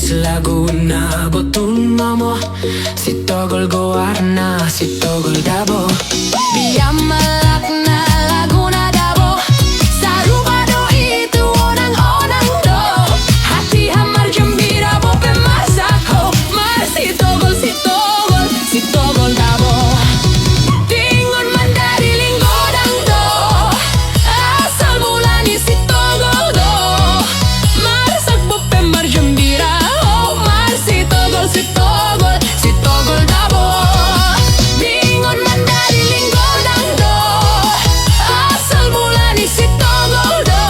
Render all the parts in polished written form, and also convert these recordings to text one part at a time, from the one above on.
Laguna botun mamo si togol goarna si togol dabo biar malakna Laguna dabo sarupa do itu onang-onang do hati hamar gembira bope masako mar si togol si togol si togol dabo tingon mandari linggodang do asal mulani si togol do marsak bope mar gembira si togol dabo bingon mandari linggodang do asal mulani si togol do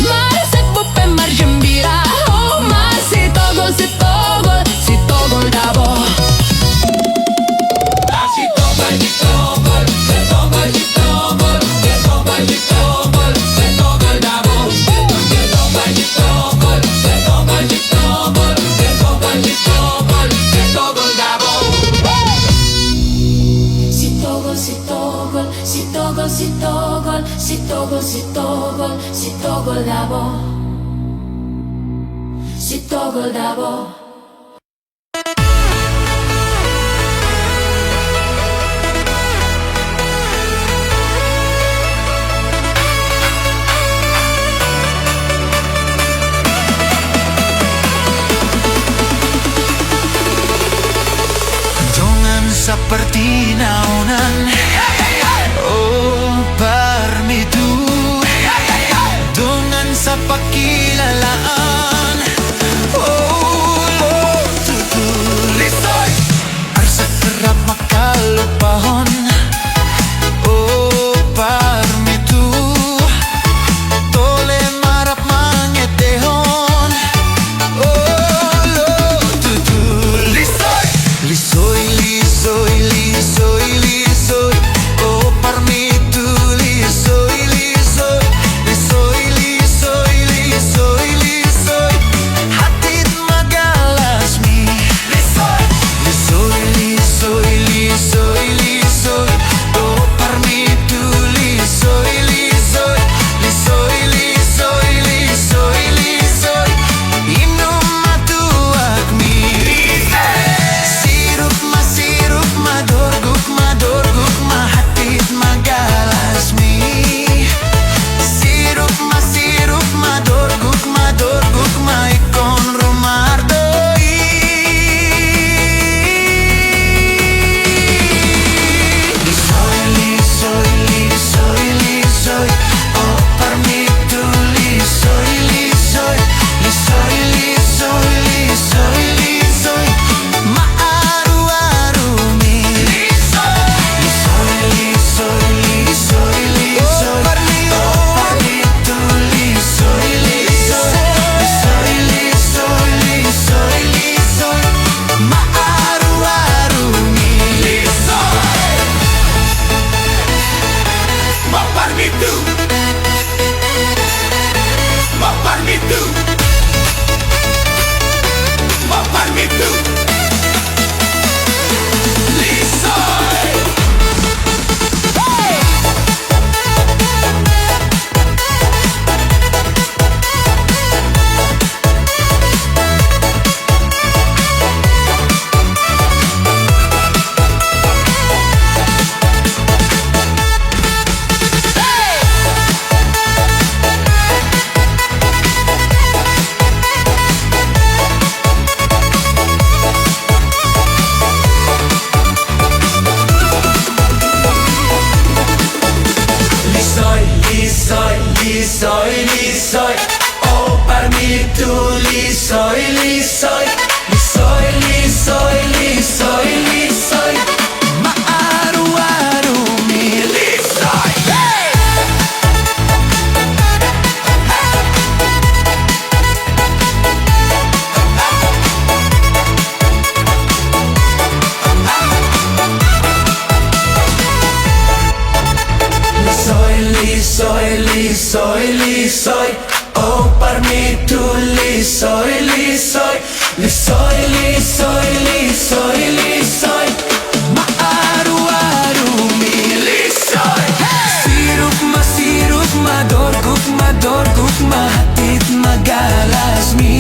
marsak bope mar gembira oh mar si togol si togol si togol dabo si togol si togol si togol si togol si togol si togol si togol dabo si togol si togol si togol si togol si togol si togol si togol dabo si togol si togol si togol si togol si togol si togol si togol dabo si togol dabo seperti naunan. Oh, parmitu dengan sepakilalaan. Oh, lo tutulis arsa kerap makalupahon. Oh, parmitu tole marap mangetehon. Oh, lo tutulis lisoy lisoy lisoy lisoy oh parmitu lisoy lisoy lisoy lisoy lisoy lisoy hatit magalasmi lisoy lisoy lisoy lisoy lisoy oh parmitu lisoy lisoy lisoy lisoy lisoy lisoy inum matuakmi sirup madorguk madorguk mahatit magalasmi sirup madorguk madorguk maikon rumardoi lisoy lisoy lisoy lisoy oh parmitu lisoy lisoy lisoy lisoy lisoy lisoy maaru-arumi lisoy lisoy lisoy lisoy lisoy oh parmitu lisoy lisoy lisoy lisoy lisoy lisoy maaru-arumi lisoy ma parmitu ma parmitu ma parmitu lisoy lisoy lisoy lisoy oh parmitu lisoy lisoy lisoy lisoy lisoy lisoy maaru-arumi lisoy lisoy lisoy lisoy oh parmitu lisoy lisoy lisoy lisoy lisoy lisoy maaru-arumi lisoy sirup madorguk madorguk mahatit magalasmi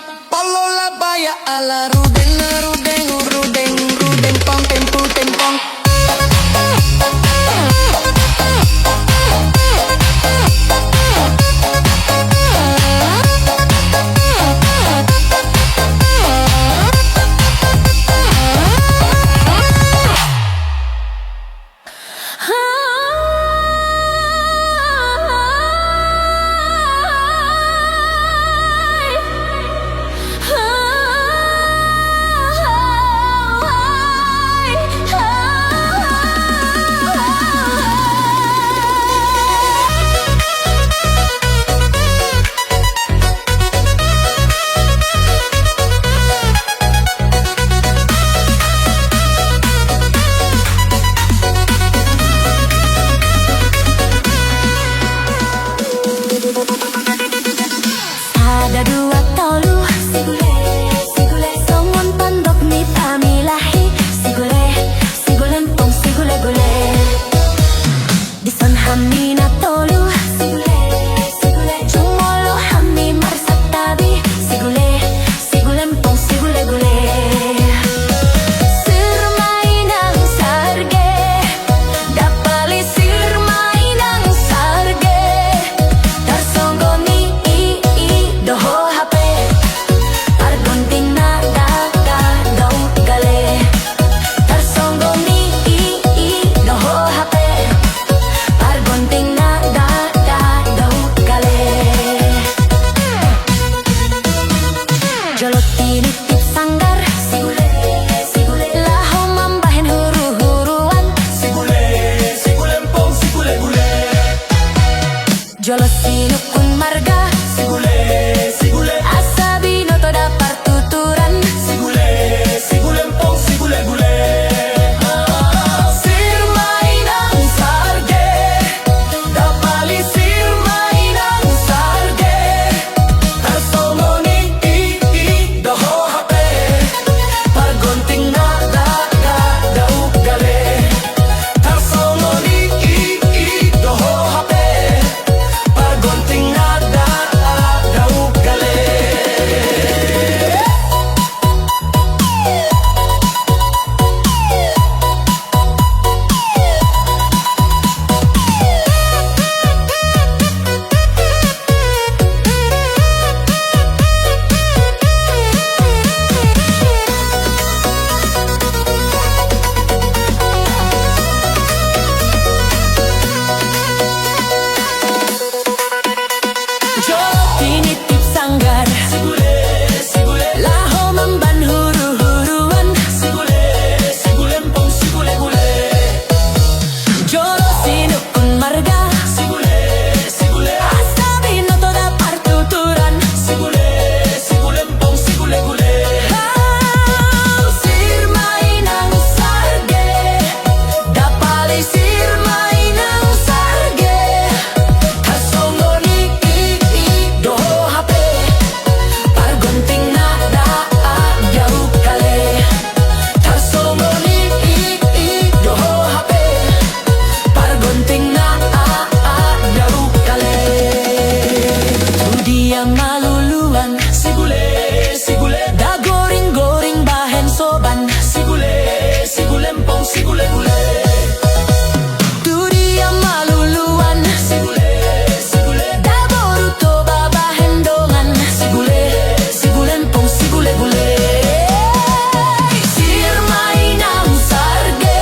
Palola baya ala rudeng rudeng rudeng rudeng pong tempu tempong. Ada dua tolu sigule songon pondok ni pamilahi sigule mpong sigule gule dison hamina tolu sigule jumolo hami marsat tabi sigule mpong sigule gule sirmainang sarge dapali sirmainang sarge tarsonggoni doho hape argonting na daga daw gale tarsonggoni doho hape argonting na daga daw gale jolot tinitip sanggar sigule laho mambahen huru-huruan Sigule mpong sigule gule. jolot sinukun marga Sigule asabino to dapat tuturan sigule mpong sigule gule. Sirmainang sarge dapali sirmainang sarge tarsongoni doho hape pargonting na daga daw gale tarsongoni doho hape pargonting na daga daw gale. tinitip sanggar Sigule laho mamban huru-huruan sigule mpong sigule gule. jolo sinukun marga Sigule asabino to dapat tuturan sigule mpong sigule gule. sirmainang sarge dapali sirmainang sarge Tarsongoni doho hape pargonting na daagaw kale tarsongoni doho hape pargonting na daw kale. dia maluluan Sigule dagoring-goring bahen soban sigule mpong sigule gule. dia maluluan Sigule daboru to babahen dongan sigule mpong sigule gule sirmainang sarge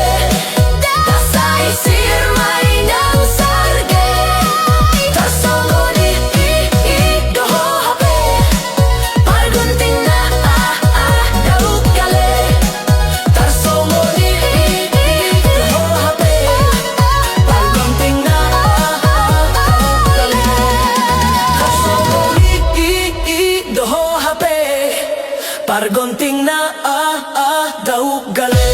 dasai sirmainang sarge tarsongoni doho hape pargunting na daw kale tarsongoni doho hape pargonting na kale tarsongoni doho hape pargonting na daw gale.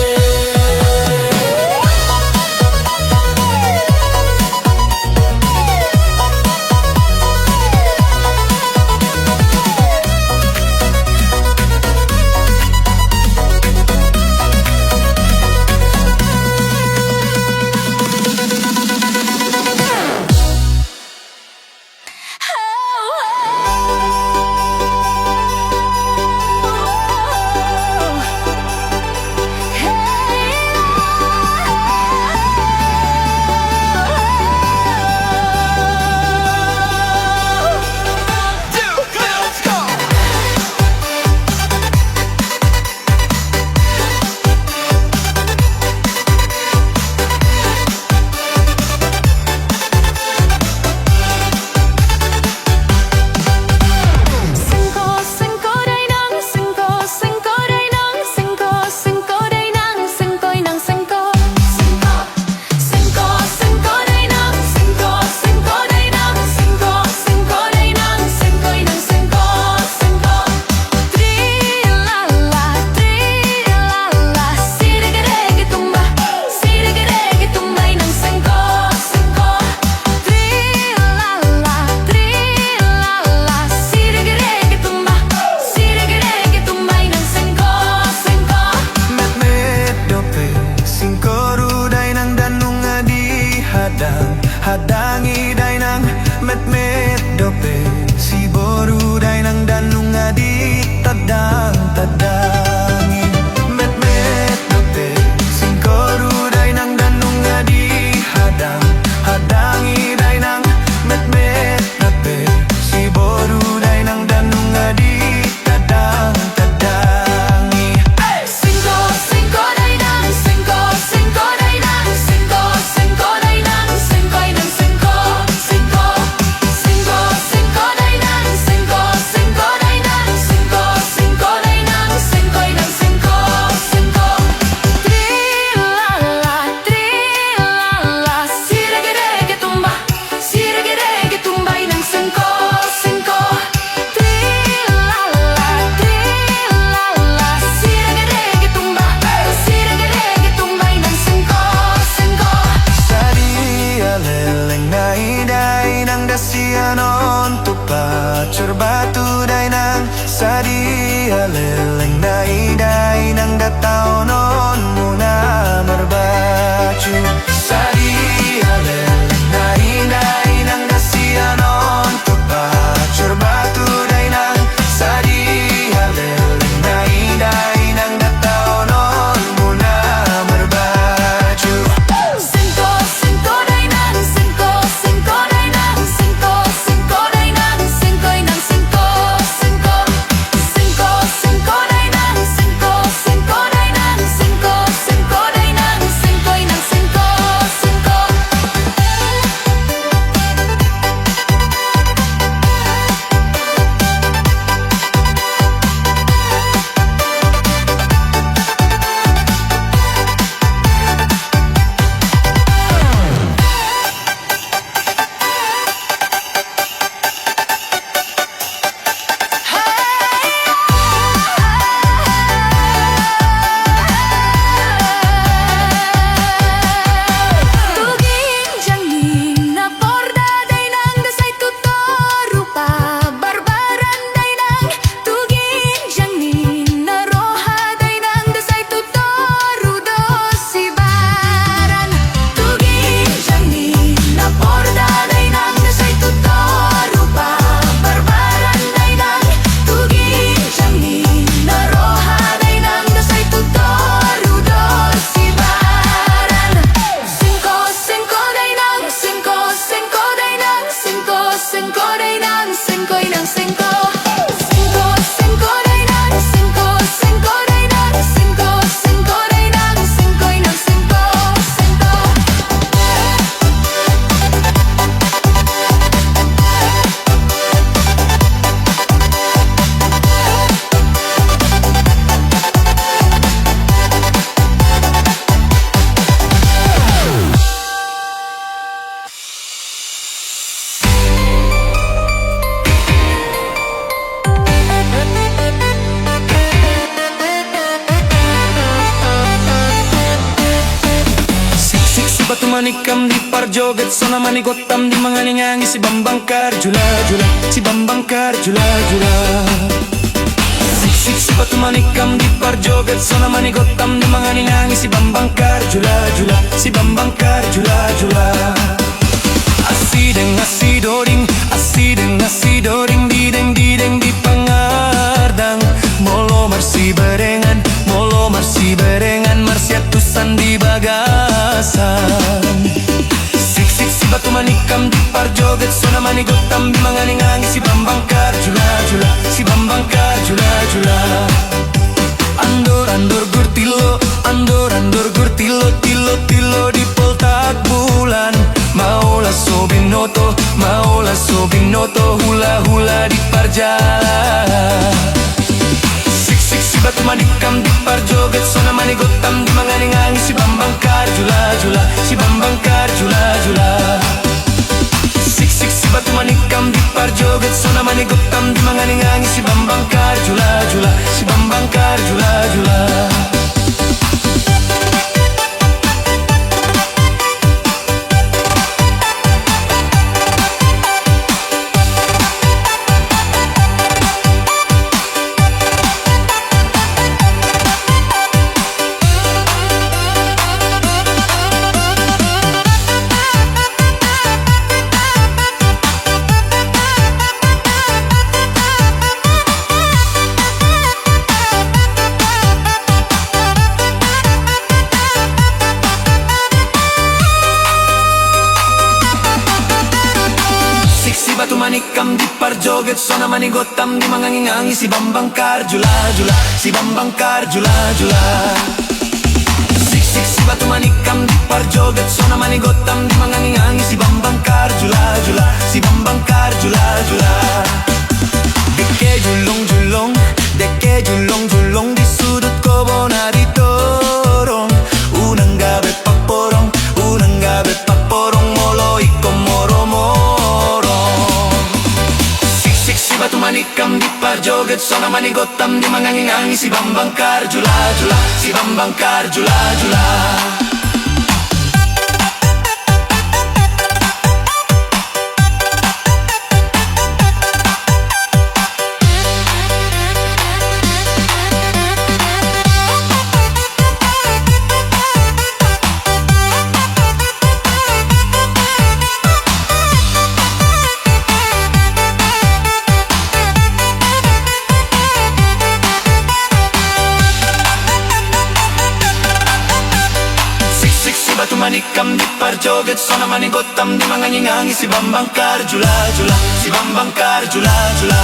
leleng dai-dai nang datao non muna merbacu. Sari leleng dai-dai nang dasia non tebacur batu dai nang. Sari leleng dai-dai nang datao non muna merbacu. Sengko sengko dai nang, sengko sengko dai nang, sengko sengko dai nang, sengkoi nang sengko sengko. Sengko sengko dai nang, sengko sengko dai nang, sengko sengko dai nang, sengkoi nang sengko sengko. Tuging jangning na porda dai nang dasay tuto rupa barbaran dai nang. Tuging jangning na roha dai nang dasay tuto rudo sibaran. Tuging jangning na porda dai nang dasay tuto rupa barbaran dai nang. Tuging jangning na roha dai nang dasay tuto rudo sibaran. Sengko sengko dai nang, sengko sengko dai nang, sengko sengko dai nang, sengkoi nang sengko. Sengko sengko dai nang, sengko sengko dai nang, sengko sengko dai nang, sengkoi nang sengko sengko. Sik si batu manikam di parjoget sona manigotam di manganingangi si bambangkar jula jula si bambangkar jula jula. Sik si batu manikam di parjoget sona manigotam di manganingangi si bambangkar jula jula si bambangkar jula jula. Asideng asidoring asideng asidoring dideng dideng di pangardang molo marsi berengan molo marsi berengan marsiatusan di bagasan. Sik si batu manikam di parjoget sona manigotam di manganingangi si bambangkar jula jula si bambangkar jula jula. Andor andor gurtilo andor andor gurtilo tilo tilo di poltak bulan. Maulah sobinoto hula hula di perjalanan. Sik si batu manikam di parjoget sona manigotam di manganingangi si bambangkar jula jula si bambangkar jula jula. Sik si batu manikam di parjoget sona manigotam di manganingangi si bambangkar jula jula si bambangkar jula jula. Batu manikam di parjoget sona manigotam di mangangingangi si bambangkar jula jula si bambangkar jula jula. Sik si batu manikam di parjoget sona manigotam di mangangingangi si bambangkar jula jula si bambangkar jula jula. Deke julong julong deke julong julong di sudut kebun hari torong. Unang gabe paporong molo ikom moro moro. Sik si batu manikam di parjoget sona manigotam di mangangingangi si bambangkar jula jula si bambangkar jula jula. parjoget sona manigotam di mangangingangi si bambangkar jula jula si bambangkar jula jula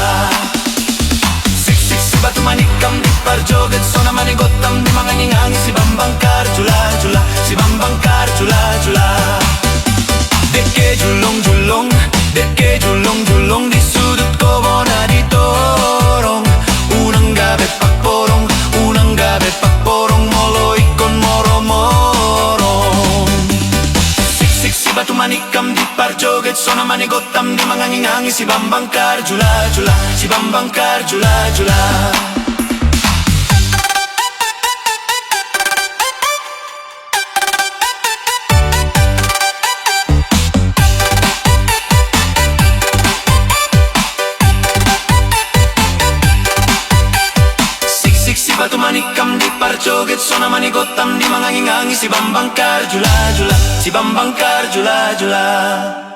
sik sik si batu manikam di parjoget sona manigotam di mangangingangi si bambangkar jula jula si bambangkar jula jula deke julung julung deke julung julung di sudut kobona ditorong unang gabe pak porong unang gabe pak porong molo ikon moro morong sik sik si batu manikam di parjoget sona manigotam di mangangingangi si bambangkar jula jula si bambangkar jula jula batu manikam di parjoget sona manigotam di mangangingangi si bambangkar jula jula si bambangkar jula jula